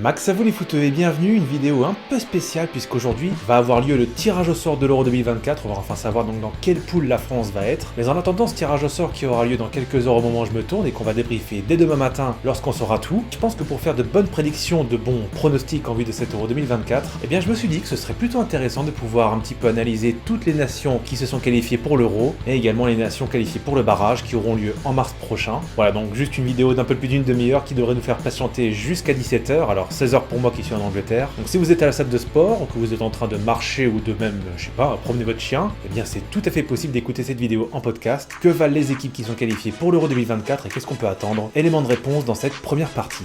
Max à vous les footeux et bienvenue, une vidéo un peu spéciale puisqu'aujourd'hui va avoir lieu le tirage au sort de l'Euro 2024, on va enfin savoir donc dans quelle poule la France va être. Mais en attendant ce tirage au sort qui aura lieu dans quelques heures au moment où je me tourne et qu'on va débriefer dès demain matin lorsqu'on saura tout, je pense que pour faire de bonnes prédictions, de bons pronostics en vue de cet Euro 2024, eh bien je me suis dit que ce serait plutôt intéressant de pouvoir un petit peu analyser toutes les nations qui se sont qualifiées pour l'Euro et également les nations qualifiées pour le barrage qui auront lieu en mars prochain. Voilà donc juste une vidéo d'un peu plus d'une demi-heure qui devrait nous faire patienter jusqu'à 17h, alors 16h pour moi qui suis en Angleterre. Donc si vous êtes à la salle de sport, ou que vous êtes en train de marcher ou de même, je sais pas, promener votre chien, eh bien c'est tout à fait possible d'écouter cette vidéo en podcast. Que valent les équipes qui sont qualifiées pour l'Euro 2024 et qu'est-ce qu'on peut attendre? Élément de réponse dans cette première partie.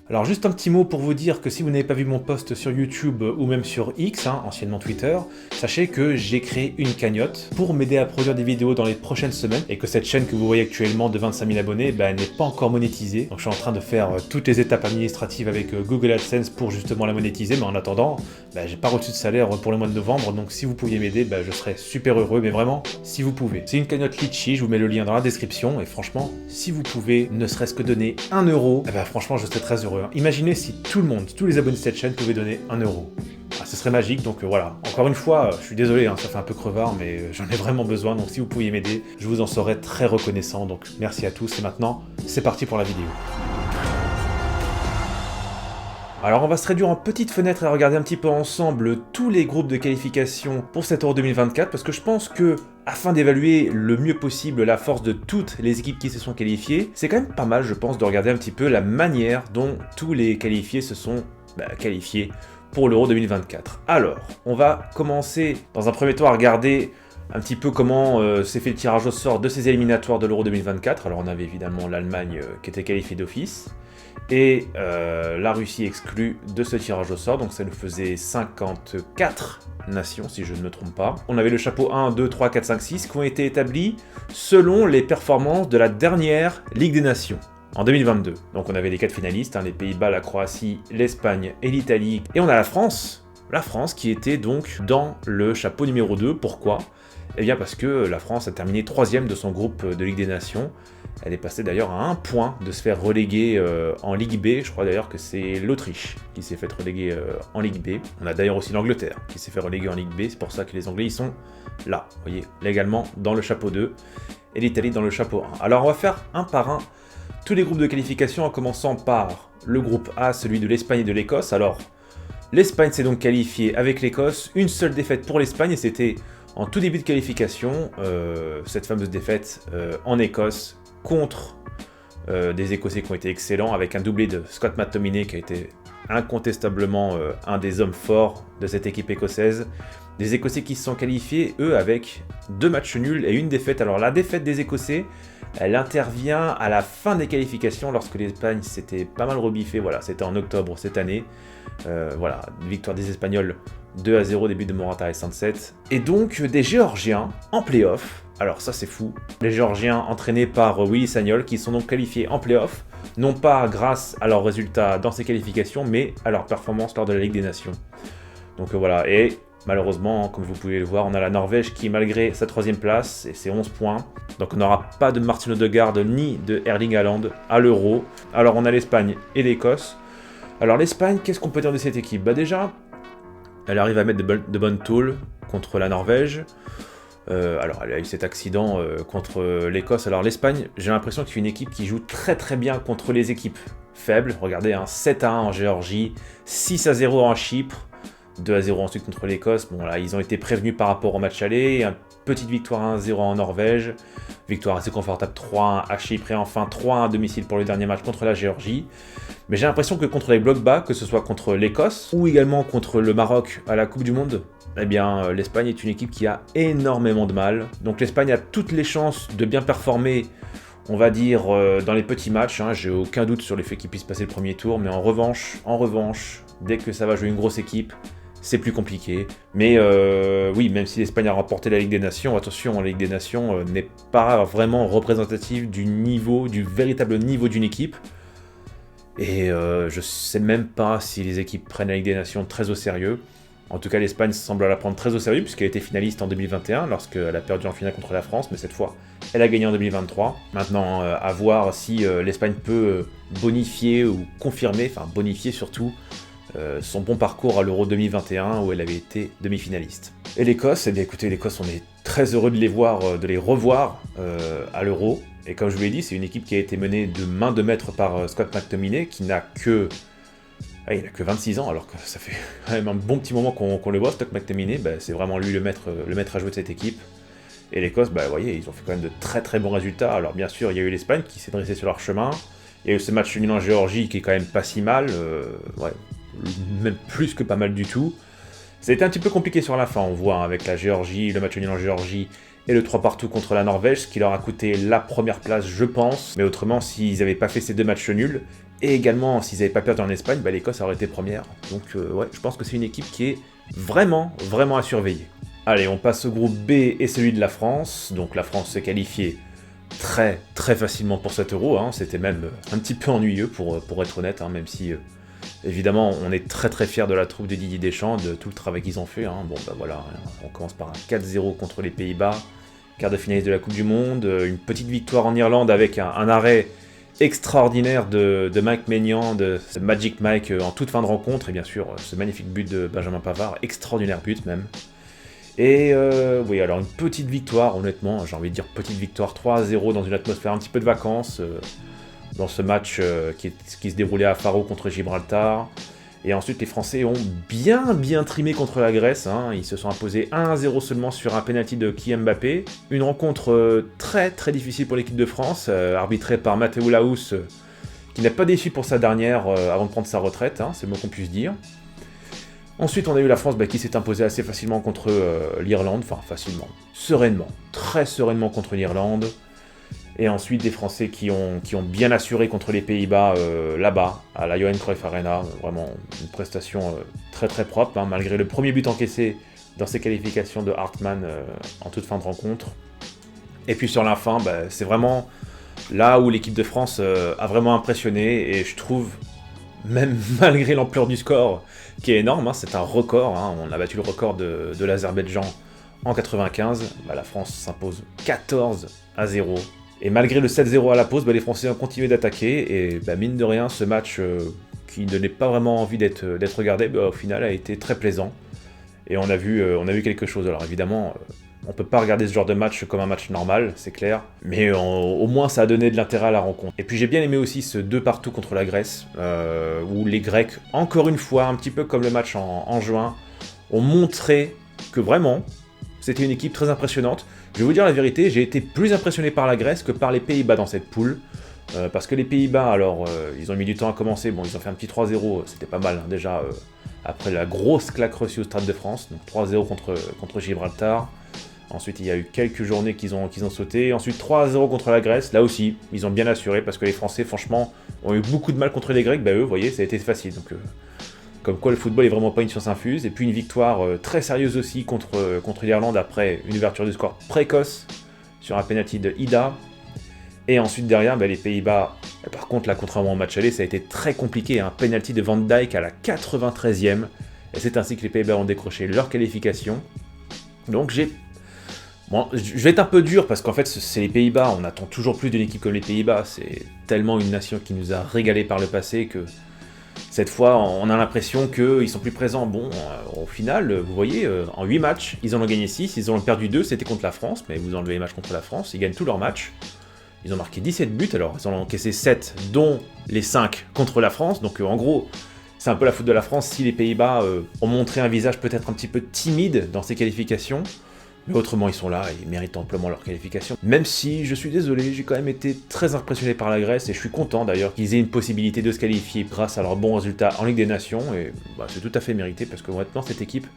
Alors juste un petit mot pour vous dire que si vous n'avez pas vu mon post sur YouTube ou même sur X, anciennement Twitter, sachez que j'ai créé une cagnotte pour m'aider à produire des vidéos dans les prochaines semaines et que cette chaîne que vous voyez actuellement de 25 000 abonnés n'est pas encore monétisée. Donc je suis en train de faire toutes les étapes administratives avec Google AdSense pour justement la monétiser, mais en attendant, j'ai pas reçu de salaire pour le mois de novembre, donc si vous pouviez m'aider, je serais super heureux, mais vraiment, si vous pouvez. C'est une cagnotte Litchi, je vous mets le lien dans la description, et franchement, si vous pouvez ne serait-ce que donner 1 euro, franchement je serais très heureux. Imaginez si tout le monde, tous les abonnés de cette chaîne pouvaient donner 1 euro. Ce serait magique, donc voilà. Encore une fois, je suis désolé, ça fait un peu crevard, mais j'en ai vraiment besoin, donc si vous pouviez m'aider, je vous en serais très reconnaissant, donc merci à tous, et maintenant, c'est parti pour la vidéo. Alors on va se réduire en petites fenêtres et regarder un petit peu ensemble tous les groupes de qualification pour cet Euro 2024, parce que je pense que, afin d'évaluer le mieux possible la force de toutes les équipes qui se sont qualifiées, c'est quand même pas mal, je pense, de regarder un petit peu la manière dont tous les qualifiés se sont qualifiés pour l'Euro 2024. Alors, on va commencer dans un premier temps à regarder un petit peu comment s'est fait le tirage au sort de ces éliminatoires de l'Euro 2024. Alors on avait évidemment l'Allemagne qui était qualifiée d'office, et la Russie exclue de ce tirage au sort, donc ça nous faisait 54 nations si je ne me trompe pas. On avait le chapeau 1, 2, 3, 4, 5, 6 qui ont été établis selon les performances de la dernière Ligue des Nations en 2022. Donc on avait les 4 finalistes, les Pays-Bas, la Croatie, l'Espagne et l'Italie, et on a la France qui était donc dans le chapeau numéro 2. Pourquoi ? Eh bien parce que la France a terminé 3ème de son groupe de Ligue des Nations. Elle est passée d'ailleurs à 1 point de se faire reléguer en Ligue B. Je crois d'ailleurs que c'est l'Autriche qui s'est fait reléguer en Ligue B. On a d'ailleurs aussi l'Angleterre qui s'est fait reléguer en Ligue B. C'est pour ça que les Anglais ils sont là, vous voyez, légalement dans le chapeau 2 et l'Italie dans le chapeau 1. Alors on va faire un par un tous les groupes de qualification en commençant par le groupe A, celui de l'Espagne et de l'Écosse. Alors l'Espagne s'est donc qualifiée avec l'Écosse, une seule défaite pour l'Espagne et c'était en tout début de qualification, cette fameuse défaite en Écosse contre des Écossais qui ont été excellents, avec un doublé de Scott McTominay qui a été incontestablement un des hommes forts de cette équipe écossaise. Des Écossais qui se sont qualifiés, eux, avec 2 matchs nuls et une défaite. Alors la défaite des Écossais, elle intervient à la fin des qualifications lorsque l'Espagne s'était pas mal rebiffée. Voilà, c'était en octobre cette année. Victoire des Espagnols 2-0, début de Morata et Sunset. Et donc des Géorgiens en play-off. Alors ça c'est fou. Les Géorgiens entraînés par Willy Sagnol qui sont donc qualifiés en play-off, non pas grâce à leurs résultats dans ces qualifications, mais à leur performance lors de la Ligue des Nations. Donc voilà, et malheureusement, comme vous pouvez le voir, on a la Norvège qui, malgré sa 3ème place et ses 11 points, donc on n'aura pas de Martin Odegaard ni de Erling Haaland à l'Euro. Alors on a l'Espagne et l'Écosse. Alors l'Espagne, qu'est-ce qu'on peut dire de cette équipe ? Déjà, elle arrive à mettre de bonnes tôles contre la Norvège. Alors elle a eu cet accident contre l'Écosse. Alors l'Espagne, j'ai l'impression que c'est une équipe qui joue très très bien contre les équipes faibles. Regardez, 7-1 en Géorgie, 6-0 en Chypre, 2-0 ensuite contre l'Écosse. Bon là, ils ont été prévenus par rapport au match aller. Une petite victoire 1-0 en Norvège, victoire assez confortable 3-1 à Chypre et enfin 3-1 à domicile pour le dernier match contre la Géorgie. Mais j'ai l'impression que contre les blocs bas, que ce soit contre l'Écosse ou également contre le Maroc à la Coupe du Monde, eh bien l'Espagne est une équipe qui a énormément de mal. Donc l'Espagne a toutes les chances de bien performer, on va dire, dans les petits matchs. J'ai aucun doute sur le fait qu'ils puissent passer le premier tour, mais en revanche, dès que ça va jouer une grosse équipe, c'est plus compliqué. Mais oui, même si l'Espagne a remporté la Ligue des Nations, attention, la Ligue des Nations n'est pas vraiment représentative du véritable niveau d'une équipe. Et je sais même pas si les équipes prennent la Ligue des Nations très au sérieux. En tout cas, l'Espagne semble la prendre très au sérieux puisqu'elle était finaliste en 2021 lorsqu'elle a perdu en finale contre la France, mais cette fois, elle a gagné en 2023. Maintenant, à voir si l'Espagne peut bonifier ou confirmer, enfin bonifier surtout, son bon parcours à l'Euro 2021 où elle avait été demi-finaliste. Et l'Écosse, eh bien écoutez, l'Écosse, on est très heureux de les voir, de les revoir à l'Euro. Et comme je vous l'ai dit, c'est une équipe qui a été menée de main de maître par Scott McTominay, qui n'a que... Ah, il n'a que 26 ans, alors que ça fait quand même un bon petit moment qu'on le voit, Scott McTominay, c'est vraiment lui le maître à jouer de cette équipe. Et l'Écosse, vous voyez, ils ont fait quand même de très très bons résultats. Alors bien sûr, il y a eu l'Espagne qui s'est dressée sur leur chemin. Il y a eu ce match nul en Géorgie qui est quand même pas si mal, même plus que pas mal du tout. Ça a été un petit peu compliqué sur la fin, on voit, avec la Géorgie, le match nul en Géorgie et le 3 partout contre la Norvège, ce qui leur a coûté la première place, je pense. Mais autrement, s'ils n'avaient pas fait ces 2 matchs nuls, et également s'ils n'avaient pas perdu en Espagne, l'Écosse aurait été première. Donc je pense que c'est une équipe qui est vraiment à surveiller. Allez, on passe au groupe B et celui de la France. Donc la France s'est qualifiée très facilement pour cet Euro, hein. C'était même un petit peu ennuyeux pour être honnête, hein, même si évidemment on est très fiers de la troupe de Didier Deschamps, de tout le travail qu'ils ont fait, hein. Bon voilà, on commence par un 4-0 contre les Pays-Bas, quart de finaliste de la Coupe du Monde, une petite victoire en Irlande avec un arrêt extraordinaire de Mike Maignan, de Magic Mike en toute fin de rencontre, et bien sûr ce magnifique but de Benjamin Pavard, extraordinaire but même. Et oui, alors une petite victoire, honnêtement, j'ai envie de dire petite victoire 3-0 dans une atmosphère un petit peu de vacances, dans ce match qui se déroulait à Faro contre Gibraltar. Et ensuite, les Français ont bien trimé contre la Grèce, hein. Ils se sont imposés 1-0 seulement sur un penalty de Kylian Mbappé. Une rencontre très difficile pour l'équipe de France, arbitrée par Mateu Laous, qui n'a pas déçu pour sa dernière avant de prendre sa retraite, hein, c'est le mot qu'on puisse dire. Ensuite, on a eu la France qui s'est imposée assez facilement contre l'Irlande, enfin facilement, sereinement, très sereinement contre l'Irlande. Et ensuite, des Français qui ont bien assuré contre les Pays-Bas là-bas, à la Johan Cruyff Arena. Vraiment une prestation très propre, hein, malgré le premier but encaissé dans ces qualifications de Hartmann en toute fin de rencontre. Et puis sur la fin, c'est vraiment là où l'équipe de France a vraiment impressionné, et je trouve, même malgré l'ampleur du score, qui est énorme, hein, c'est un record, hein, on a battu le record de l'Azerbaïdjan en 95, la France s'impose 14-0. Et malgré le 7-0 à la pause, les Français ont continué d'attaquer, et mine de rien, ce match qui ne donnait pas vraiment envie d'être regardé, au final a été très plaisant. Et on a vu quelque chose. Alors évidemment, on peut pas regarder ce genre de match comme un match normal, c'est clair, mais au moins ça a donné de l'intérêt à la rencontre. Et puis j'ai bien aimé aussi ce 2 partout contre la Grèce, où les Grecs, encore une fois, un petit peu comme le match en juin, ont montré que vraiment, c'était une équipe très impressionnante. Je vais vous dire la vérité, j'ai été plus impressionné par la Grèce que par les Pays-Bas dans cette poule. Parce que les Pays-Bas, alors, ils ont mis du temps à commencer. Bon, ils ont fait un petit 3-0, c'était pas mal, hein, déjà, après la grosse claque reçue au Stade de France. Donc 3-0 contre Gibraltar. Ensuite, il y a eu quelques journées qu'ils ont sauté. Ensuite, 3-0 contre la Grèce. Là aussi, ils ont bien assuré parce que les Français, franchement, ont eu beaucoup de mal contre les Grecs. Eux, vous voyez, ça a été facile. Donc, comme quoi le football est vraiment pas une science infuse. Et puis une victoire très sérieuse aussi contre l'Irlande après une ouverture du score précoce sur un penalty de Ida. Et ensuite derrière, les Pays-Bas, par contre là, contrairement au match aller, ça a été très compliqué. Un penalty de Van Dijk à la 93e. Et c'est ainsi que les Pays-Bas ont décroché leur qualification. Donc Bon, je vais être un peu dur parce qu'en fait c'est les Pays-Bas, on attend toujours plus d'une équipe comme les Pays-Bas. C'est tellement une nation qui nous a régalé par le passé que cette fois, on a l'impression qu'ils sont plus présents. Bon, au final, vous voyez, en 8 matchs, ils en ont gagné 6, ils en ont perdu 2, c'était contre la France, mais vous enlevez les matchs contre la France, ils gagnent tous leurs matchs. Ils ont marqué 17 buts, alors ils en ont encaissé 7, dont les 5 contre la France, donc en gros, c'est un peu la faute de la France si les Pays-Bas ont montré un visage peut-être un petit peu timide dans ces qualifications. Mais autrement, ils sont là, ils méritent amplement leur qualification. Même si, je suis désolé, j'ai quand même été très impressionné par la Grèce, et je suis content d'ailleurs qu'ils aient une possibilité de se qualifier grâce à leurs bons résultats en Ligue des Nations, et c'est tout à fait mérité, parce que maintenant, cette équipe,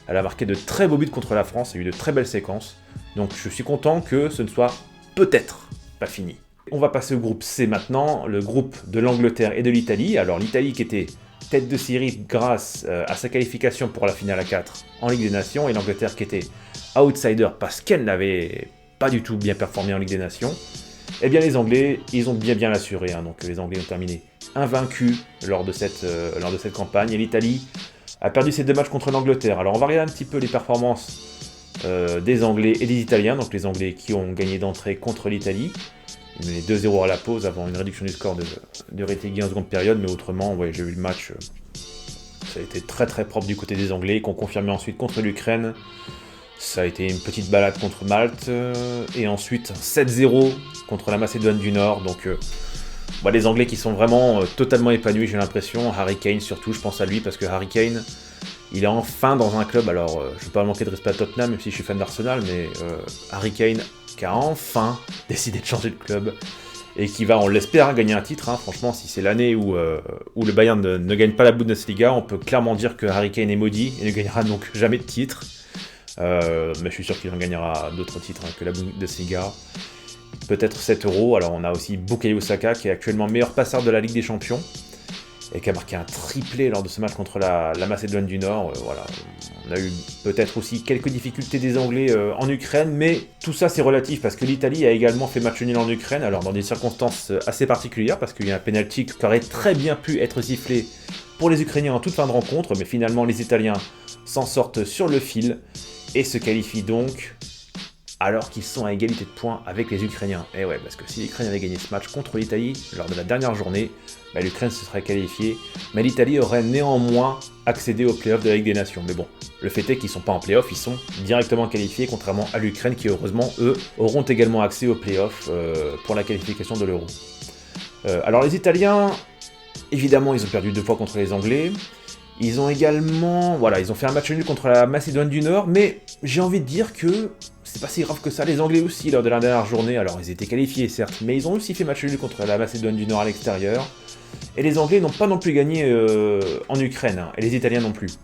elle a marqué de très beaux buts contre la France, il y a eu de très belles séquences, donc je suis content que ce ne soit peut-être pas fini. On va passer au groupe C maintenant, le groupe de l'Angleterre et de l'Italie. Alors l'Italie qui était tête de série grâce à sa qualification pour la finale à 4 en Ligue des Nations, et l'Angleterre qui était outsider parce qu'elle n'avait pas du tout bien performé en Ligue des Nations. Eh bien les Anglais, ils ont bien l'assuré, hein. Donc les Anglais ont terminé invaincus lors de cette campagne, et l'Italie a perdu ses 2 matchs contre l'Angleterre. Alors on va regarder un petit peu les performances des Anglais et des Italiens, donc les Anglais qui ont gagné d'entrée contre l'Italie. Ils menaient 2-0 à la pause avant une réduction du score de Retegui en seconde période, mais autrement, ouais, j'ai vu le match, ça a été très très propre du côté des Anglais, qui ont confirmé ensuite contre l'Ukraine. Ça a été une petite balade contre Malte, et ensuite 7-0 contre la Macédoine du Nord, donc les Anglais qui sont vraiment totalement épanouis, j'ai l'impression. Harry Kane surtout, je pense à lui, parce que Harry Kane, il est enfin dans un club, alors je ne vais pas manquer de respect à Tottenham, même si je suis fan d'Arsenal, mais Harry Kane qui a enfin décidé de changer de club, et qui va, on l'espère, gagner un titre. Franchement, si c'est l'année où le Bayern ne gagne pas la Bundesliga, on peut clairement dire que Harry Kane est maudit, et ne gagnera donc jamais de titre. Mais je suis sûr qu'il en gagnera d'autres titres que la Bundesliga. Peut-être 7 euros. Alors on a aussi Bukayo Saka, qui est actuellement meilleur passeur de la Ligue des Champions, et qui a marqué un triplé lors de ce match contre la Macédoine du Nord. Voilà. On a eu peut-être aussi quelques difficultés des Anglais en Ukraine, mais tout ça c'est relatif, parce que l'Italie a également fait match nul en Ukraine, alors dans des circonstances assez particulières, parce qu'il y a un penalty qui aurait très bien pu être sifflé pour les Ukrainiens en toute fin de rencontre, mais finalement les Italiens s'en sortent sur le fil, et se qualifient donc, alors qu'ils sont à égalité de points avec les Ukrainiens. Et ouais, parce que si l'Ukraine avait gagné ce match contre l'Italie lors de la dernière journée, l'Ukraine se serait qualifiée, mais l'Italie aurait néanmoins accédé aux playoffs de la Ligue des Nations. Mais bon, le fait est qu'ils ne sont pas en playoffs, ils sont directement qualifiés, contrairement à l'Ukraine qui, heureusement, eux, auront également accès aux playoffs pour la qualification de l'Euro. Alors les Italiens, évidemment, ils ont perdu 2 fois contre les Anglais. Ils ont également, ils ont fait un match nul contre la Macédoine du Nord, mais j'ai envie de dire que c'est pas si grave que ça. Les Anglais aussi, lors de la dernière journée, alors ils étaient qualifiés certes, mais ils ont aussi fait match nul contre la Macédoine du Nord à l'extérieur. Et les Anglais n'ont pas non plus gagné en Ukraine, et les Italiens non plus.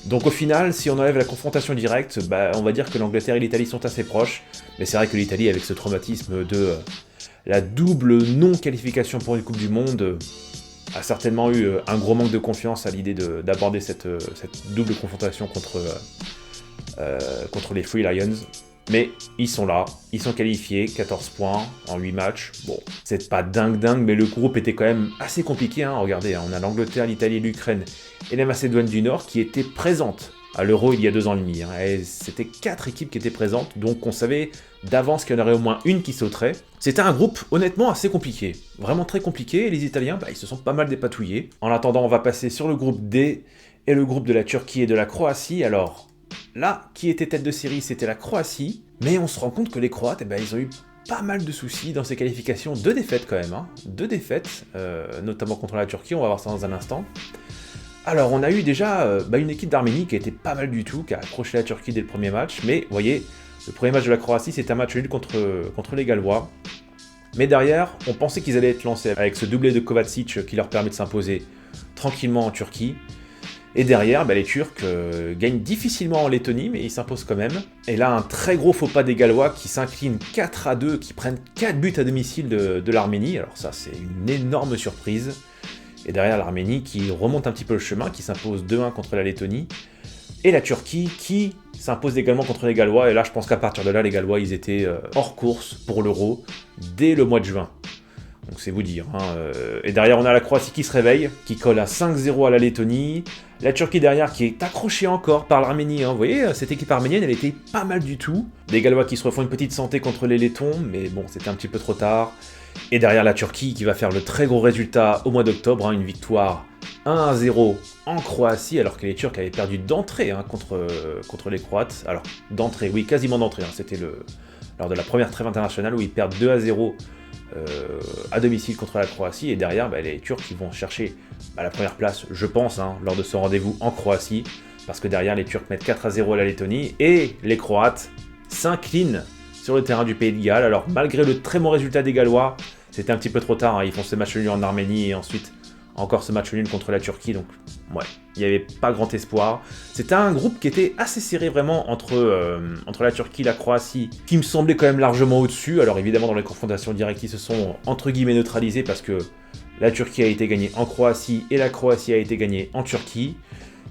Donc au final, si on enlève la confrontation directe, on va dire que l'Angleterre et l'Italie sont assez proches, mais c'est vrai que l'Italie, avec ce traumatisme de la double non-qualification pour une Coupe du Monde, a certainement eu un gros manque de confiance à l'idée d'aborder cette double confrontation contre les Free Lions. Mais ils sont là, ils sont qualifiés, 14 points en 8 matchs. Bon, c'est pas dingue, mais le groupe était quand même assez compliqué. Regardez, on a l'Angleterre, l'Italie, l'Ukraine et la Macédoine du Nord qui étaient présentes à l'Euro il y a 2 ans et demi. Et c'était 4 équipes qui étaient présentes, donc on savait d'avance qu'il y en aurait au moins une qui sauterait. C'était un groupe honnêtement assez compliqué, vraiment très compliqué, et les Italiens, ils se sont pas mal dépatouillés. En attendant, on va passer sur le groupe D, et le groupe de la Turquie et de la Croatie. Alors là, qui était tête de série, c'était la Croatie, mais on se rend compte que les Croates, ils ont eu pas mal de soucis dans ces qualifications, 2 défaites quand même, 2 défaites, notamment contre la Turquie, on va voir ça dans un instant. Alors, on a eu déjà une équipe d'Arménie qui a été pas mal du tout, qui a accroché la Turquie dès le premier match, mais vous voyez, le premier match de la Croatie, c'est un match nul contre les Gallois. Mais derrière, on pensait qu'ils allaient être lancés avec ce doublé de Kovacic qui leur permet de s'imposer tranquillement en Turquie. Et derrière, les Turcs gagnent difficilement en Lettonie, mais ils s'imposent quand même. Et là, un très gros faux pas des Gallois qui s'inclinent 4-2, qui prennent 4 buts à domicile de l'Arménie. Alors ça, c'est une énorme surprise. Et derrière, l'Arménie qui remonte un petit peu le chemin, qui s'impose 2-1 contre la Lettonie. Et la Turquie qui s'impose également contre les Gallois. Et là, je pense qu'à partir de là, les Gallois, ils étaient hors course pour l'Euro dès le mois de juin. Donc c'est vous dire. Et derrière, on a la Croatie qui se réveille, qui colle à 5-0 à la Lettonie. La Turquie derrière qui est accrochée encore par l'Arménie. Vous voyez, cette équipe arménienne, elle était pas mal du tout. Des Gallois qui se refont une petite santé contre les Lettons, mais bon, c'était un petit peu trop tard. Et derrière la Turquie qui va faire le très gros résultat au mois d'octobre, une victoire 1-0 en Croatie, alors que les Turcs avaient perdu d'entrée contre les Croates. Alors, d'entrée, oui, quasiment d'entrée. C'était lors de la première trêve internationale où ils perdent 2-0 à domicile contre la Croatie. Et derrière, les Turcs qui vont chercher la première place, je pense, lors de ce rendez-vous en Croatie. Parce que derrière, les Turcs mettent 4-0 à la Lettonie et les Croates s'inclinent sur le terrain du Pays de Galles. Alors malgré le très bon résultat des Gallois, c'était un petit peu trop tard, ils font ce match nul en Arménie et ensuite encore ce match nul contre la Turquie, donc ouais, il n'y avait pas grand espoir. C'était un groupe qui était assez serré vraiment entre la Turquie et la Croatie, qui me semblait quand même largement au-dessus. Alors évidemment dans les confrontations directes, ils se sont entre guillemets neutralisés parce que la Turquie a été gagnée en Croatie et la Croatie a été gagnée en Turquie.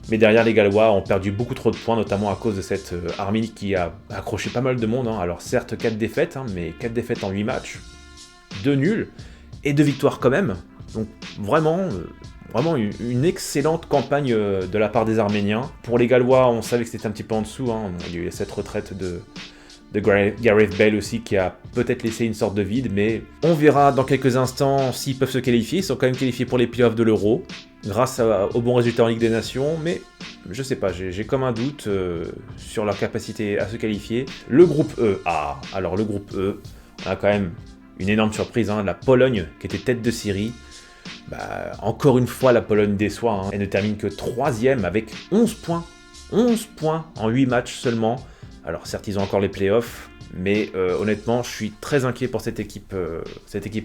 Mais derrière, les Gallois ont perdu beaucoup trop de points, notamment à cause de cette Arménie qui a accroché pas mal de monde. Alors certes, 4 défaites, mais 4 défaites en 8 matchs, 2 nuls et 2 victoires quand même. Donc vraiment, vraiment une excellente campagne de la part des Arméniens. Pour les Gallois, on savait que c'était un petit peu en dessous, hein. Il y a eu cette retraite de Gareth Bale aussi qui a peut-être laissé une sorte de vide, mais on verra dans quelques instants s'ils peuvent se qualifier. Ils sont quand même qualifiés pour les playoffs de l'Euro, grâce au bon résultat en Ligue des Nations, mais je sais pas, j'ai comme un doute sur leur capacité à se qualifier. Le groupe E, alors le groupe E, on a quand même une énorme surprise, hein, la Pologne qui était tête de série. Encore une fois, la Pologne déçoit, hein. Elle ne termine que 3ème avec 11 points. 11 points en 8 matchs seulement. Alors certes, ils ont encore les playoffs, mais honnêtement, je suis très inquiet pour cette équipe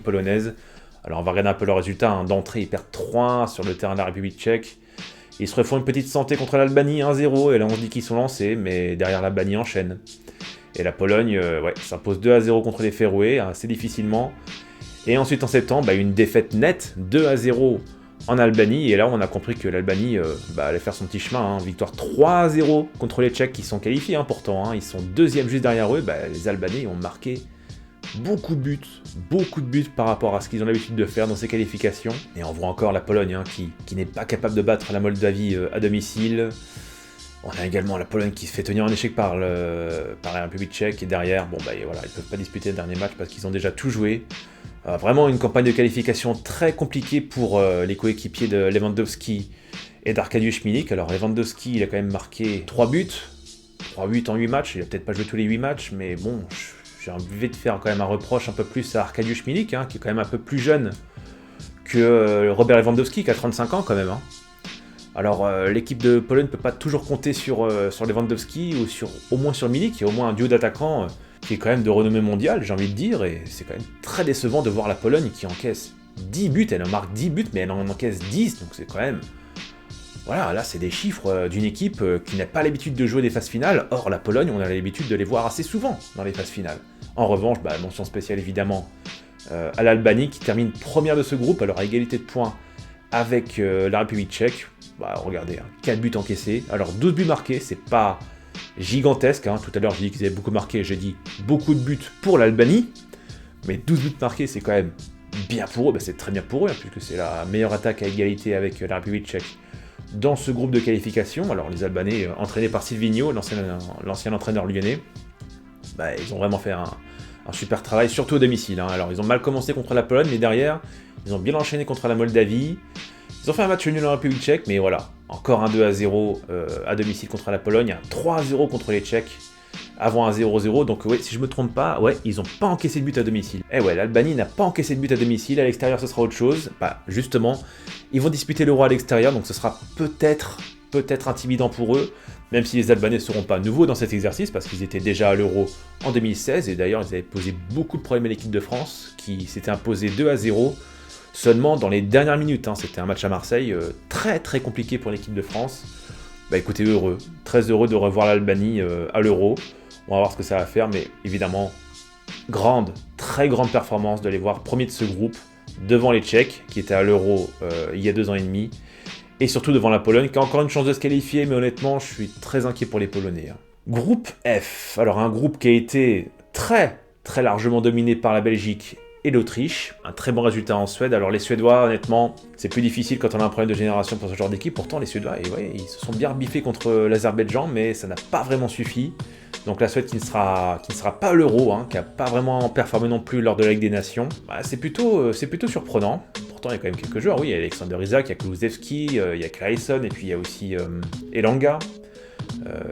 polonaise. Alors on va regarder un peu leurs résultats, hein. D'entrée, ils perdent 3 sur le terrain de la République tchèque. Ils se refont une petite santé contre l'Albanie, 1-0, et là on se dit qu'ils sont lancés, mais derrière l'Albanie enchaîne. Et la Pologne s'impose 2-0 contre les Féroé, assez difficilement. Et ensuite en septembre, une défaite nette, 2-0 en Albanie. Et là on a compris que l'Albanie allait faire son petit chemin, hein. Victoire 3-0 contre les Tchèques qui sont qualifiés, hein, pourtant. Hein. Ils sont 2e juste derrière eux. Les Albanais ont marqué beaucoup de buts par rapport à ce qu'ils ont l'habitude de faire dans ces qualifications. Et on voit encore la Pologne, hein, qui n'est pas capable de battre la Moldavie à domicile. On a également la Pologne qui se fait tenir en échec par la République tchèque. Et derrière, ils ne peuvent pas disputer le dernier match parce qu'ils ont déjà tout joué. Vraiment une campagne de qualification très compliquée pour les coéquipiers de Lewandowski et d'Arkadiusz Milik. Alors Lewandowski, il a quand même marqué 3 buts en 8 matchs. Il a peut-être pas joué tous les 8 matchs, mais bon, j'ai envie de faire quand même un reproche un peu plus à Arkadiusz Milik, hein, qui est quand même un peu plus jeune que Robert Lewandowski, qui a 35 ans quand même. Hein. Alors l'équipe de Pologne ne peut pas toujours compter sur Lewandowski ou au moins sur Milik. Il y a au moins un duo d'attaquants qui est quand même de renommée mondiale, j'ai envie de dire, et c'est quand même très décevant de voir la Pologne qui encaisse 10 buts, elle en marque 10 buts, mais elle en encaisse 10, donc c'est quand même... Voilà, là c'est des chiffres d'une équipe qui n'a pas l'habitude de jouer des phases finales, or la Pologne, on a l'habitude de les voir assez souvent dans les phases finales. En revanche, mention spéciale évidemment à l'Albanie qui termine première de ce groupe, alors à égalité de points avec la République tchèque. Regardez, hein, 4 buts encaissés, alors 12 buts marqués, c'est pas... gigantesque, hein. Tout à l'heure j'ai dit qu'ils avaient beaucoup marqué, j'ai dit beaucoup de buts pour l'Albanie, mais 12 buts marqués c'est quand même bien pour eux, c'est très bien pour eux, hein, puisque c'est la meilleure attaque à égalité avec la République tchèque dans ce groupe de qualification. Alors les Albanais, entraînés par Silvino, l'ancien entraîneur lyonnais, ils ont vraiment fait un super travail, surtout au domicile, hein. Alors ils ont mal commencé contre la Pologne, mais derrière, ils ont bien enchaîné contre la Moldavie. Ils ont fait un match nul en République tchèque, mais voilà, encore un 2-0 à domicile contre la Pologne, un 3-0 contre les Tchèques, avant un 0-0, donc si je me trompe pas, ils n'ont pas encaissé de but à domicile. L'Albanie n'a pas encaissé de but à domicile, à l'extérieur ce sera autre chose. Justement, ils vont disputer l'Euro à l'extérieur, donc ce sera peut-être intimidant pour eux, même si les Albanais ne seront pas nouveaux dans cet exercice, parce qu'ils étaient déjà à l'Euro en 2016, et d'ailleurs ils avaient posé beaucoup de problèmes à l'équipe de France, qui s'était imposée 2-0, seulement dans les dernières minutes, hein. C'était un match à Marseille très très compliqué pour l'équipe de France. Écoutez, très heureux de revoir l'Albanie à l'Euro. On va voir ce que ça va faire, mais évidemment, très grande performance de les voir premier de ce groupe, devant les Tchèques, qui étaient à l'Euro il y a 2 ans et demi, et surtout devant la Pologne, qui a encore une chance de se qualifier, mais honnêtement, je suis très inquiet pour les Polonais. Hein. Groupe F, alors un groupe qui a été très très largement dominé par la Belgique et l'Autriche, un très bon résultat en Suède. Alors les Suédois, honnêtement, c'est plus difficile quand on a un problème de génération pour ce genre d'équipe. Pourtant les Suédois, ils se sont bien biffés contre l'Azerbaïdjan, mais ça n'a pas vraiment suffi. Donc la Suède qui ne sera pas à l'Euro, hein, qui n'a pas vraiment performé non plus lors de la Ligue des Nations, c'est plutôt surprenant. Pourtant il y a quand même quelques joueurs, il y a Alexander Isak, il y a Kulusevski, il y a Claesson, et puis il y a aussi Elanga.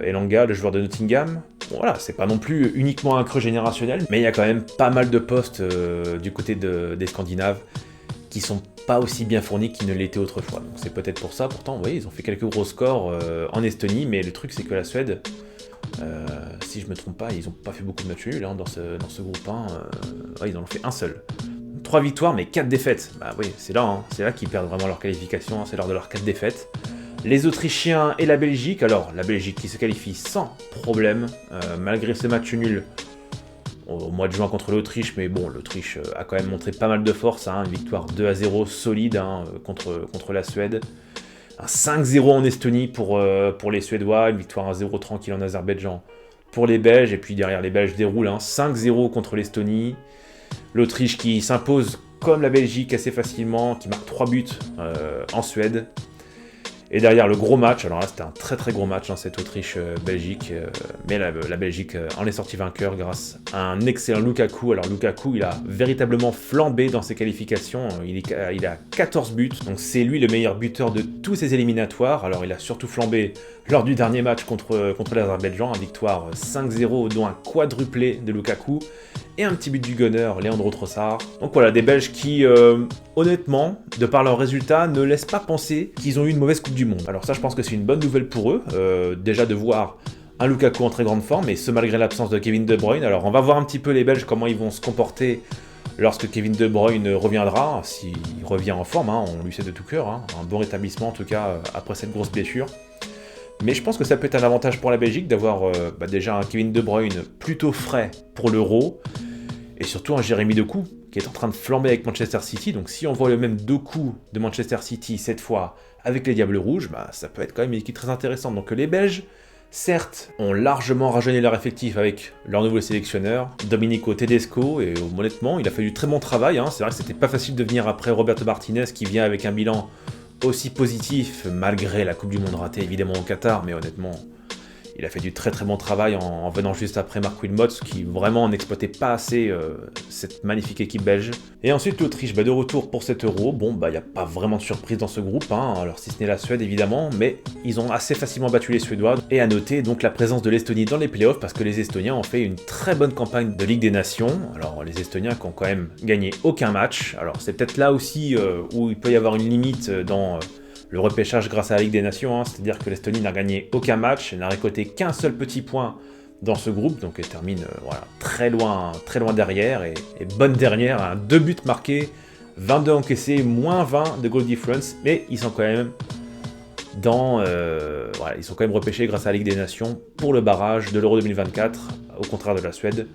Elanga, le joueur de Nottingham. Bon, voilà, c'est pas non plus uniquement un creux générationnel, mais il y a quand même pas mal de postes du côté des Scandinaves qui sont pas aussi bien fournis qu'ils ne l'étaient autrefois. Donc c'est peut-être pour ça, pourtant, ils ont fait quelques gros scores en Estonie, mais le truc c'est que la Suède, si je me trompe pas, ils ont pas fait beaucoup de matchs nuls dans ce groupe 1, ils en ont fait un seul. 3 victoires, mais 4 défaites. C'est là qu'ils perdent vraiment leur qualification, c'est lors de leurs 4 défaites. Les Autrichiens et la Belgique, alors la Belgique qui se qualifie sans problème, malgré ce match nul au mois de juin contre l'Autriche, mais bon, l'Autriche a quand même montré pas mal de force, hein, une victoire 2-0 solide contre la Suède, un 5-0 en Estonie pour les Suédois, une victoire 1-0 tranquille en Azerbaïdjan pour les Belges, et puis derrière les Belges déroulent, 5-0 contre l'Estonie, l'Autriche qui s'impose comme la Belgique assez facilement, qui marque 3 buts en Suède. Et derrière le gros match, alors là c'était un très très gros match, cette Autriche-Belgique, mais la Belgique en est sortie vainqueur grâce à un excellent Lukaku. Alors Lukaku, il a véritablement flambé dans ses qualifications, il a 14 buts, donc c'est lui le meilleur buteur de tous ses éliminatoires. Alors il a surtout flambé lors du dernier match contre l'Azerbaïdjan, une victoire 5-0, dont un quadruplé de Lukaku, et un petit but du gunner, Leandro Trossard. Donc voilà, des Belges qui, honnêtement, de par leurs résultats, ne laissent pas penser qu'ils ont eu une mauvaise Coupe du Monde. Alors ça, je pense que c'est une bonne nouvelle pour eux, déjà de voir un Lukaku en très grande forme, et ce malgré l'absence de Kevin De Bruyne. Alors on va voir un petit peu les Belges, comment ils vont se comporter lorsque Kevin De Bruyne reviendra, s'il revient en forme, on lui souhaite de tout cœur, un bon rétablissement en tout cas après cette grosse blessure. Mais je pense que ça peut être un avantage pour la Belgique d'avoir déjà un Kevin De Bruyne plutôt frais pour l'Euro, et surtout un Jérémy Doku qui est en train de flamber avec Manchester City. Donc si on voit le même Doku de Manchester City cette fois avec les Diables Rouges, ça peut être quand même une équipe très intéressante. Donc les Belges, certes, ont largement rajeuni leur effectif avec leur nouveau sélectionneur, Domenico Tedesco, et honnêtement, il a fait du très bon travail. C'est vrai que c'était pas facile de venir après Roberto Martinez qui vient avec un bilan aussi positif, malgré la Coupe du Monde ratée évidemment au Qatar, mais honnêtement, il a fait du très très bon travail en venant juste après Marc Wilmots, qui vraiment n'exploitait pas assez cette magnifique équipe belge. Et ensuite l'Autriche, de retour pour cet Euro. Bon, il n'y a pas vraiment de surprise dans ce groupe, alors si ce n'est la Suède évidemment, mais ils ont assez facilement battu les Suédois. Et à noter donc la présence de l'Estonie dans les playoffs, parce que les Estoniens ont fait une très bonne campagne de Ligue des Nations. Alors les Estoniens qui ont quand même gagné aucun match, alors c'est peut-être là aussi où il peut y avoir une limite dans le repêchage grâce à la Ligue des Nations, c'est-à-dire que l'Estonie n'a gagné aucun match, elle n'a récolté qu'un seul petit point dans ce groupe, donc elle termine très loin derrière, et bonne dernière, 2 buts marqués, 22 encaissés, moins 20 de goal difference, mais ils sont quand même ils sont quand même repêchés grâce à la Ligue des Nations pour le barrage de l'Euro 2024, au contraire de la Suède,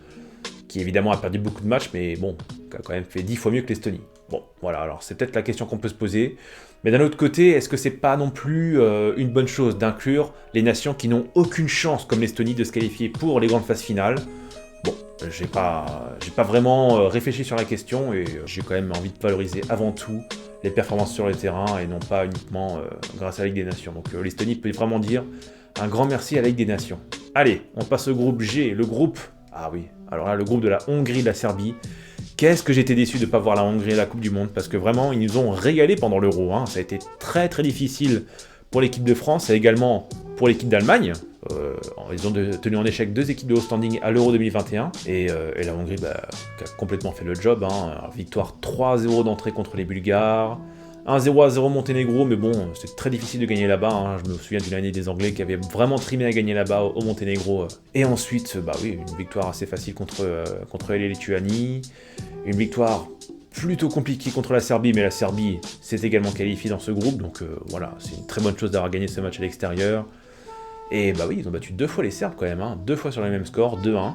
qui évidemment a perdu beaucoup de matchs, mais bon, qui a quand même fait 10 fois mieux que l'Estonie. Bon, voilà, alors c'est peut-être la question qu'on peut se poser. Mais d'un autre côté, est-ce que c'est pas non plus une bonne chose d'inclure les nations qui n'ont aucune chance, comme l'Estonie, de se qualifier pour les grandes phases finales? Bon, j'ai pas vraiment réfléchi sur la question, et j'ai quand même envie de valoriser avant tout les performances sur le terrain, et non pas uniquement grâce à la Ligue des Nations. Donc l'Estonie peut vraiment dire un grand merci à la Ligue des Nations. Allez, on passe au groupe G, le groupe... Ah oui, alors là, le groupe de la Hongrie, de la Serbie. Qu'est-ce que j'étais déçu de ne pas voir la Hongrie à la Coupe du Monde, parce que vraiment, ils nous ont régalé pendant l'Euro. Ça a été très très difficile pour l'équipe de France, et également pour l'équipe d'Allemagne. Ils ont tenu en échec 2 équipes de haut standing à l'Euro 2021, et la Hongrie qui a complètement fait le job. Victoire 3-0 d'entrée contre les Bulgares, 1-0 Monténégro, mais bon, c'est très difficile de gagner là-bas. Je me souviens d'une année des Anglais qui avaient vraiment trimé à gagner là-bas au Monténégro. Et ensuite, une victoire assez facile contre les Lituanie, une victoire plutôt compliquée contre la Serbie, mais la Serbie s'est également qualifiée dans ce groupe, donc voilà, c'est une très bonne chose d'avoir gagné ce match à l'extérieur. Et ils ont battu 2 fois les Serbes quand même, 2 fois sur le même score, 2-1.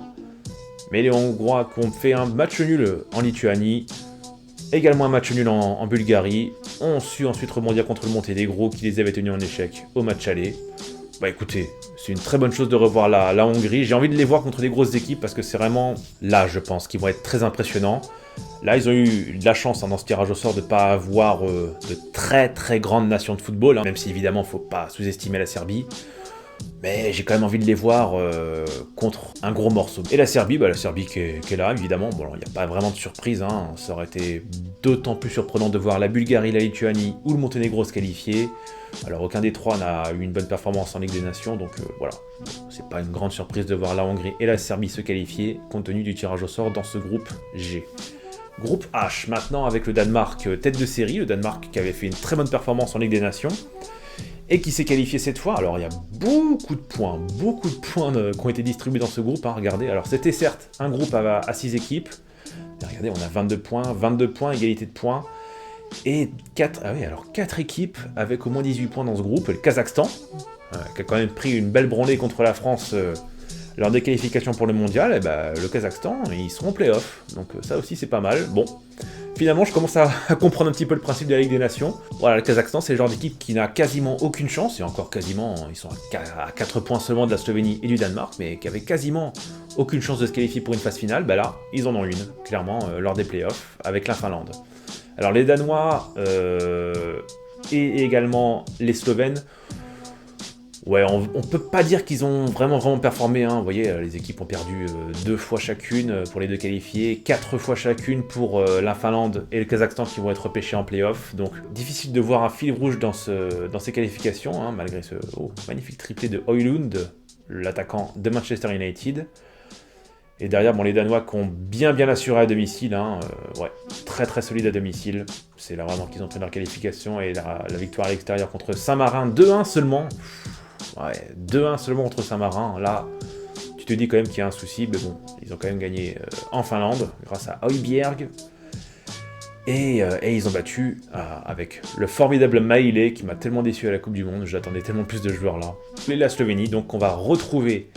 Mais les Hongrois qui ont fait un match nul en Lituanie, également un match nul en Bulgarie, ont su ensuite rebondir contre le Monténégro qui les avait tenus en échec au match aller. Écoutez, c'est une très bonne chose de revoir la Hongrie. J'ai envie de les voir contre des grosses équipes, parce que c'est vraiment là, je pense, qu'ils vont être très impressionnants. Là, ils ont eu de la chance dans ce tirage au sort de ne pas avoir de très très grandes nations de football, même si évidemment il ne faut pas sous-estimer la Serbie. Mais j'ai quand même envie de les voir contre un gros morceau. Et la Serbie qui est là, évidemment. Bon, il n'y a pas vraiment de surprise. Ça aurait été d'autant plus surprenant de voir la Bulgarie, la Lituanie ou le Monténégro se qualifier. Alors, aucun des trois n'a eu une bonne performance en Ligue des Nations. Donc voilà, c'est pas une grande surprise de voir la Hongrie et la Serbie se qualifier, compte tenu du tirage au sort dans ce groupe G. Groupe H, maintenant, avec le Danemark tête de série. Le Danemark qui avait fait une très bonne performance en Ligue des Nations, et qui s'est qualifié cette fois. Alors il y a beaucoup de points qui ont été distribués dans ce groupe, regardez. Alors c'était certes un groupe à 6 équipes, mais regardez, on a 22 points, égalité de points, et 4 équipes avec au moins 18 points dans ce groupe. Le Kazakhstan, qui a quand même pris une belle branlée contre la France lors des qualifications pour le mondial, le Kazakhstan, ils seront en play-off, donc ça aussi c'est pas mal. Bon, finalement je commence à comprendre un petit peu le principe de la Ligue des Nations. Voilà, le Kazakhstan, c'est le genre d'équipe qui n'a quasiment aucune chance, et encore quasiment, ils sont à 4 points seulement de la Slovénie et du Danemark, mais qui avait quasiment aucune chance de se qualifier pour une phase finale. Là, ils en ont une, clairement, lors des playoffs, avec la Finlande. Alors les Danois et également les Slovènes, ouais, on peut pas dire qu'ils ont vraiment performé, hein. Vous voyez, les équipes ont perdu 2 fois chacune pour les 2 qualifiés, 4 fois chacune pour la Finlande et le Kazakhstan qui vont être repêchés en play-off. Donc difficile de voir un fil rouge dans ces qualifications, hein, malgré ce magnifique triplé de Højlund, l'attaquant de Manchester United. Et derrière, bon, les Danois qui ont bien assuré à domicile, hein, ouais, très solide à domicile. C'est là vraiment qu'ils ont pris leur qualification et la victoire à l'extérieur contre Saint-Marin, 2-1 seulement. Ouais, 2-1 seulement contre Saint-Marin. Là, tu te dis quand même qu'il y a un souci, mais bon, ils ont quand même gagné en Finlande grâce à Højbjerg. Et ils ont battu avec le formidable Maillet qui m'a tellement déçu à la Coupe du Monde. J'attendais tellement plus de joueurs là. Et la Slovénie, donc on va retrouver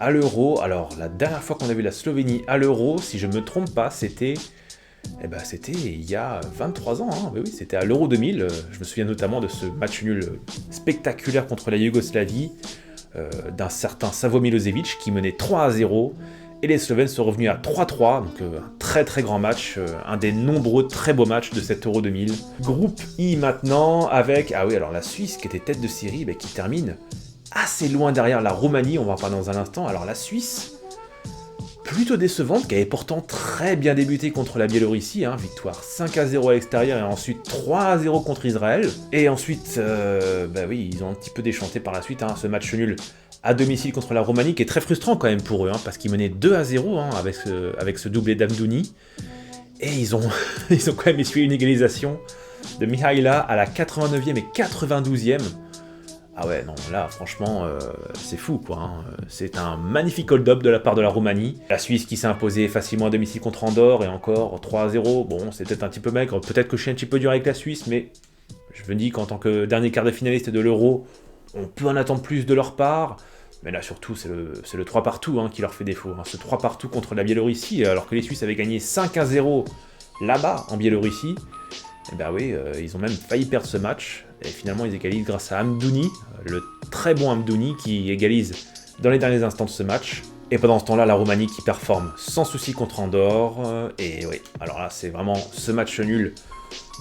à l'Euro. Alors, la dernière fois qu'on a vu la Slovénie à l'Euro, si je ne me trompe pas, c'était il y a 23 ans. Hein. Oui, c'était à l'Euro 2000. Je me souviens notamment de ce match nul spectaculaire contre la Yougoslavie d'un certain Savo Milosevic qui menait 3-0. Et les Slovènes sont revenus à 3-3, donc un très grand match, un des nombreux très beaux matchs de cet Euro 2000. Groupe I maintenant, avec, ah oui, alors la Suisse qui était tête de série, qui termine assez loin derrière la Roumanie, on va en parler dans un instant. Alors la Suisse, plutôt décevante, qui avait pourtant très bien débuté contre la Biélorussie, hein, victoire 5-0 à l'extérieur et ensuite 3-0 contre Israël. Et ensuite, oui, ils ont un petit peu déchanté par la suite, hein, ce match nul à domicile contre la Roumanie, qui est très frustrant quand même pour eux, hein, parce qu'ils menaient 2-0 hein, avec ce doublé d'Amdouni. Et ils ont quand même essuyé une égalisation de Mihaila à la 89e et 92e. Ah ouais, non, là, franchement, c'est fou, quoi. Hein. C'est un magnifique hold-up de la part de la Roumanie. La Suisse qui s'est imposée facilement à domicile contre Andorre, et encore 3-0. Bon, c'est peut-être un petit peu maigre, peut-être que je suis un petit peu dur avec la Suisse, mais je me dis qu'en tant que dernier quart de finaliste de l'Euro, on peut en attendre plus de leur part. Mais là, surtout, c'est le 3 partout hein, qui leur fait défaut. Hein. Ce 3 partout contre la Biélorussie, alors que les Suisses avaient gagné 5-0 là-bas, en Biélorussie. Et ben oui, ils ont même failli perdre ce match. Et finalement, ils égalisent grâce à Amdouni, le très bon Amdouni qui égalise dans les derniers instants de ce match. Et pendant ce temps-là, la Roumanie qui performe sans souci contre Andorre. Et oui, alors là, c'est vraiment ce match nul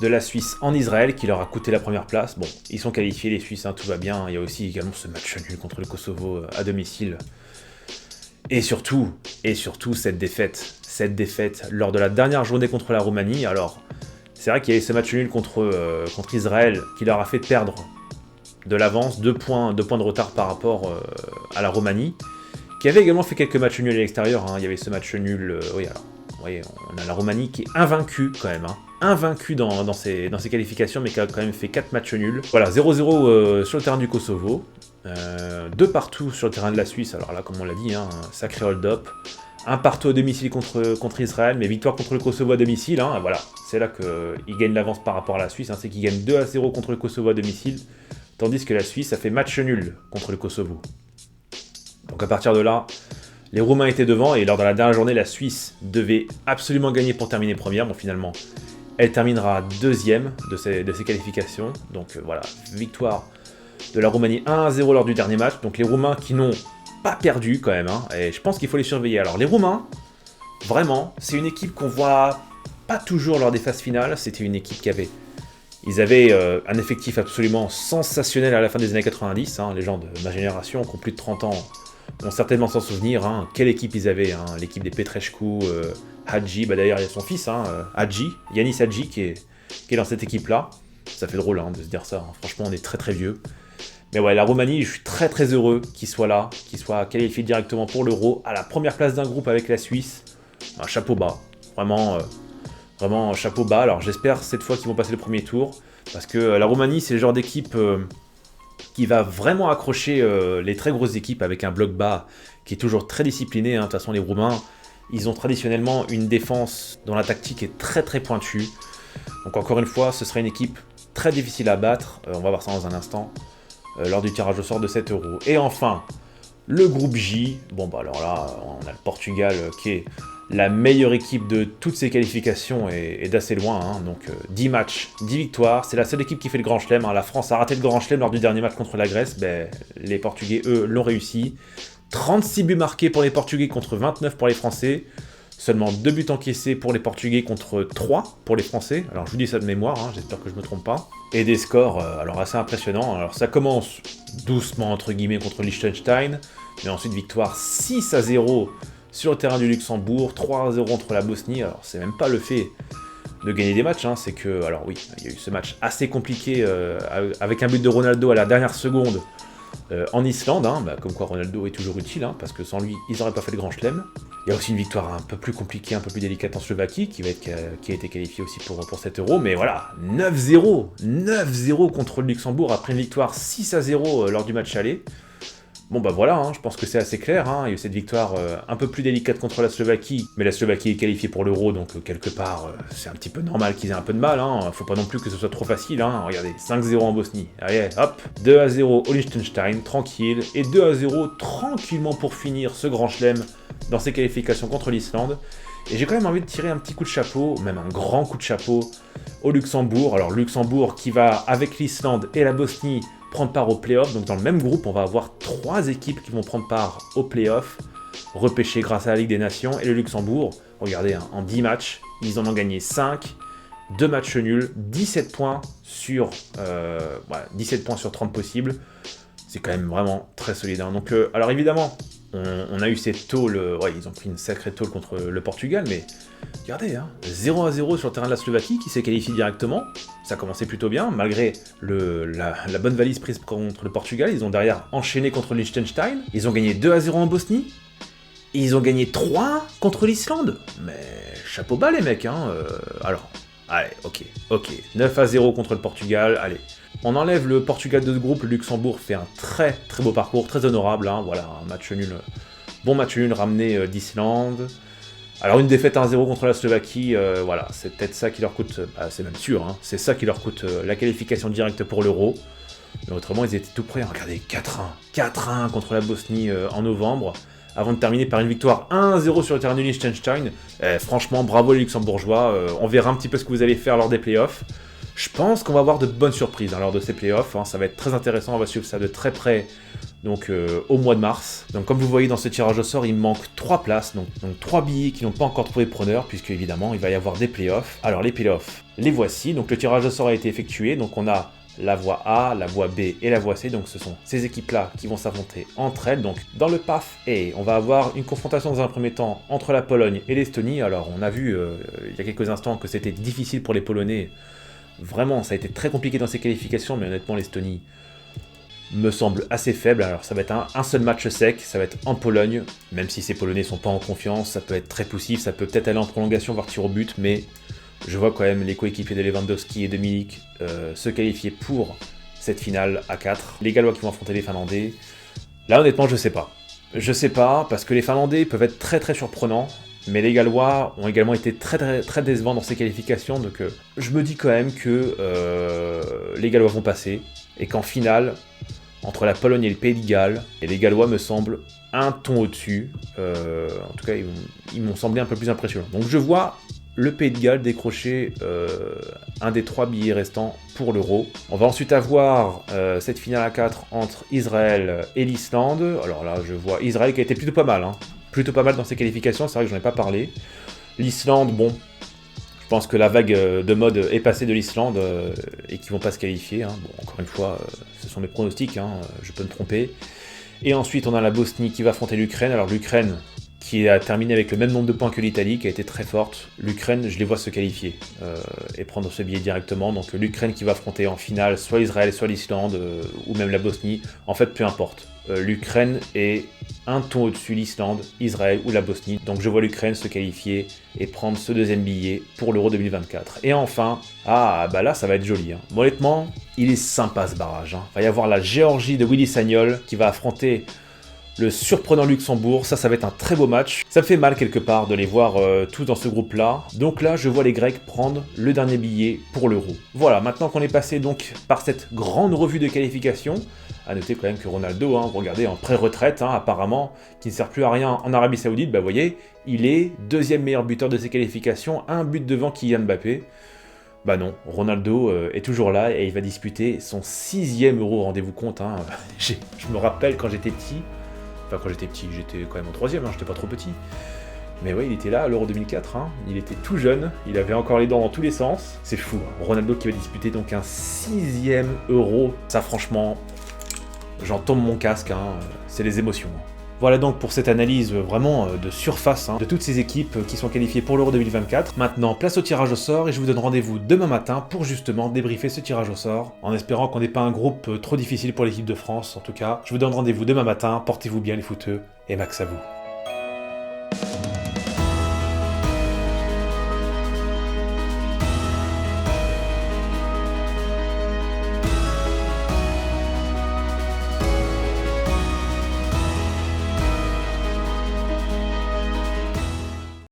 de la Suisse en Israël qui leur a coûté la première place. Bon, ils sont qualifiés, les Suisses, hein, tout va bien. Il y a aussi également ce match nul contre le Kosovo à domicile. Et surtout, cette défaite lors de la dernière journée contre la Roumanie. Alors, c'est vrai qu'il y a eu ce match nul contre Israël qui leur a fait perdre de l'avance, 2 points de retard par rapport à la Roumanie, qui avait également fait quelques matchs nuls à l'extérieur. Hein. Il y avait ce match nul, oui, alors, vous voyez, on a la Roumanie qui est invaincue quand même, hein. Invaincue dans ses qualifications, mais qui a quand même fait 4 matchs nuls. Voilà, 0-0 sur le terrain du Kosovo, 2 partout sur le terrain de la Suisse, alors là, comme on l'a dit, hein, sacré hold-up. Un partout à domicile contre Israël, mais victoire contre le Kosovo à domicile. Hein, voilà, c'est là qu'ils gagnent l'avance par rapport à la Suisse. Hein, c'est qu'ils gagnent 2-0 contre le Kosovo à domicile, tandis que la Suisse a fait match nul contre le Kosovo. Donc à partir de là, les Roumains étaient devant, et lors de la dernière journée, la Suisse devait absolument gagner pour terminer première. Bon, finalement, elle terminera deuxième de ses qualifications. Donc voilà, victoire de la Roumanie 1-0 lors du dernier match. Donc les Roumains qui n'ont pas perdu quand même, hein, et je pense qu'il faut les surveiller. Alors les Roumains, vraiment, c'est une équipe qu'on voit pas toujours lors des phases finales. C'était une équipe ils avaient un effectif absolument sensationnel à la fin des années 90. Hein, les gens de ma génération qui ont plus de 30 ans vont certainement s'en souvenir. Hein, quelle équipe ils avaient, hein, l'équipe des Petrescu, Hadji, d'ailleurs il y a son fils, hein, Hadji, Yanis Hadji qui est dans cette équipe-là. Ça fait drôle hein, de se dire ça, hein. Franchement on est très vieux. Mais ouais, la Roumanie, je suis très heureux qu'ils soient là, qu'ils soient qualifiés directement pour l'Euro, à la première place d'un groupe avec la Suisse. Un chapeau bas, vraiment chapeau bas. Alors j'espère cette fois qu'ils vont passer le premier tour, parce que la Roumanie, c'est le genre d'équipe qui va vraiment accrocher les très grosses équipes avec un bloc bas qui est toujours très discipliné. Hein. De toute façon, les Roumains, ils ont traditionnellement une défense dont la tactique est très pointue. Donc encore une fois, ce sera une équipe très difficile à battre. On va voir ça dans un instant. Lors du tirage au sort de cet Euro. Et enfin, le groupe J. Bon, bah alors là, on a le Portugal qui est la meilleure équipe de toutes ces qualifications et d'assez loin. Hein. Donc 10 matchs, 10 victoires. C'est la seule équipe qui fait le Grand Chelem. Hein. La France a raté le Grand Chelem lors du dernier match contre la Grèce. Ben, les Portugais, eux, l'ont réussi. 36 buts marqués pour les Portugais contre 29 pour les Français. Seulement 2 buts encaissés pour les Portugais contre 3 pour les Français. Alors je vous dis ça de mémoire, hein, j'espère que je me trompe pas. Et des scores alors assez impressionnants. Alors ça commence doucement entre guillemets contre Liechtenstein, mais ensuite victoire 6-0 sur le terrain du Luxembourg, 3-0 contre la Bosnie. Alors c'est même pas le fait de gagner des matchs, hein, c'est que, alors oui, il y a eu ce match assez compliqué avec un but de Ronaldo à la dernière seconde en Islande, hein, comme quoi Ronaldo est toujours utile, hein, parce que sans lui, ils n'auraient pas fait le grand chelem. Il y a aussi une victoire un peu plus compliquée, un peu plus délicate en Slovaquie, qui a été qualifiée aussi pour cet Euro, mais voilà, 9-0 contre le Luxembourg après une victoire 6-0 lors du match aller. Bon bah voilà, hein, je pense que c'est assez clair, hein. Il y a eu cette victoire un peu plus délicate contre la Slovaquie, mais la Slovaquie est qualifiée pour l'Euro, donc quelque part c'est un petit peu normal qu'ils aient un peu de mal, hein. Faut pas non plus que ce soit trop facile, hein. Regardez, 5-0 en Bosnie, allez hop, 2-0 au Liechtenstein, tranquille, et 2-0 tranquillement pour finir ce grand chelem dans ses qualifications contre l'Islande. Et j'ai quand même envie de tirer un petit coup de chapeau, même un grand coup de chapeau, au Luxembourg. Alors Luxembourg qui va, avec l'Islande et la Bosnie, prendre part aux playoffs. Donc dans le même groupe, on va avoir 3 équipes qui vont prendre part aux playoffs, repêchées grâce à la Ligue des Nations. Et le Luxembourg, regardez, hein, en 10 matchs, ils en ont gagné 5, 2 matchs nuls, 17 points sur 30 possibles. C'est quand même vraiment très solide, hein. Donc, alors évidemment, on a eu cette tôle, ils ont pris une sacrée tôle contre le Portugal, mais regardez, hein, 0-0 sur le terrain de la Slovaquie qui s'est qualifié directement. Ça commençait plutôt bien, malgré la bonne valise prise contre le Portugal. Ils ont derrière enchaîné contre le Liechtenstein. Ils ont gagné 2-0 en Bosnie. Et ils ont gagné 3 contre l'Islande. Mais chapeau bas les mecs, hein. Alors, allez, ok. 9-0 contre le Portugal, allez. On enlève le Portugal de ce groupe, le Luxembourg fait un très très beau parcours, très honorable, hein. Voilà, un match nul, bon match nul ramené d'Islande. Alors une défaite 1-0 contre la Slovaquie, voilà, c'est peut-être ça qui leur coûte, c'est même sûr, hein, c'est ça qui leur coûte la qualification directe pour l'Euro. Mais autrement, ils étaient tout prêts. Regardez, 4-1 contre la Bosnie en novembre, avant de terminer par une victoire 1-0 sur le terrain du Liechtenstein. Franchement, bravo les Luxembourgeois, on verra un petit peu ce que vous allez faire lors des playoffs. Je pense qu'on va avoir de bonnes surprises lors de ces playoffs, hein. Ça va être très intéressant, on va suivre ça de très près donc, au mois de mars. Donc comme vous voyez dans ce tirage au sort, il me manque 3 places, donc 3 billets qui n'ont pas encore trouvé preneur, puisque évidemment il va y avoir des playoffs. Alors les playoffs, les voici, donc le tirage au sort a été effectué, donc on a la voie A, la voie B et la voie C, donc ce sont ces équipes-là qui vont s'affronter entre elles. Donc dans le path A, on va avoir une confrontation dans un premier temps entre la Pologne et l'Estonie. Alors on a vu il y a quelques instants que c'était difficile pour les Polonais. Vraiment, ça a été très compliqué dans ces qualifications, mais honnêtement, l'Estonie me semble assez faible. Alors ça va être un seul match sec, ça va être en Pologne, même si ces Polonais sont pas en confiance, ça peut être très poussif, ça peut peut-être aller en prolongation, voire tir au but, mais je vois quand même les coéquipiers de Lewandowski et de Milik se qualifier pour cette finale à 4. Les Gallois qui vont affronter les Finlandais, là honnêtement je sais pas. Je sais pas, parce que les Finlandais peuvent être très très surprenants, mais les Gallois ont également été très très très décevants dans ces qualifications, donc je me dis quand même que les Gallois vont passer, et qu'en finale, entre la Pologne et le Pays de Galles, et les Gallois me semblent un ton au-dessus, en tout cas ils m'ont semblé un peu plus impressionnants. Donc je vois le Pays de Galles décrocher un des 3 billets restants pour l'Euro. On va ensuite avoir cette finale à 4 entre Israël et l'Islande. Alors là je vois Israël qui a été plutôt pas mal, hein. Plutôt pas mal dans ses qualifications, c'est vrai que j'en ai pas parlé. L'Islande, bon, je pense que la vague de mode est passée de l'Islande et qu'ils vont pas se qualifier, hein. Bon, encore une fois, ce sont mes pronostics, hein, je peux me tromper. Et ensuite, on a la Bosnie qui va affronter l'Ukraine. Alors l'Ukraine, qui a terminé avec le même nombre de points que l'Italie, qui a été très forte. L'Ukraine, je les vois se qualifier et prendre ce billet directement. Donc l'Ukraine qui va affronter en finale soit Israël, soit l'Islande, ou même la Bosnie. En fait, peu importe. L'Ukraine est un ton au-dessus l'Islande, Israël ou la Bosnie. Donc je vois l'Ukraine se qualifier et prendre ce deuxième billet pour l'Euro 2024. Et enfin, bah là ça va être joli, hein. Bon, honnêtement, il est sympa ce barrage, hein. Il va y avoir la Géorgie de Willy Sagnol qui va affronter le surprenant Luxembourg. Ça va être un très beau match. Ça me fait mal quelque part de les voir tous dans ce groupe-là. Donc là, je vois les Grecs prendre le dernier billet pour l'Euro. Voilà, maintenant qu'on est passé donc par cette grande revue de qualification, à noter quand même que Ronaldo, hein, vous regardez, en pré-retraite, hein, apparemment, qui ne sert plus à rien en Arabie Saoudite, bah vous voyez, il est deuxième meilleur buteur de ses qualifications, un but devant Kylian Mbappé. Bah non, Ronaldo est toujours là et il va disputer son 6e Euro, rendez-vous compte, hein. Je me rappelle quand j'étais petit, j'étais quand même en 3e, hein, j'étais pas trop petit. Mais ouais, il était là à l'Euro 2004, hein. Il était tout jeune, il avait encore les dents dans tous les sens. C'est fou, hein. Ronaldo qui va disputer donc un 6e Euro. Ça franchement, j'en tombe mon casque, hein. C'est les émotions. Voilà donc pour cette analyse vraiment de surface de toutes ces équipes qui sont qualifiées pour l'Euro 2024. Maintenant, place au tirage au sort et je vous donne rendez-vous demain matin pour justement débriefer ce tirage au sort, en espérant qu'on n'ait pas un groupe trop difficile pour l'équipe de France en tout cas. Je vous donne rendez-vous demain matin, portez-vous bien les footeux et max à vous.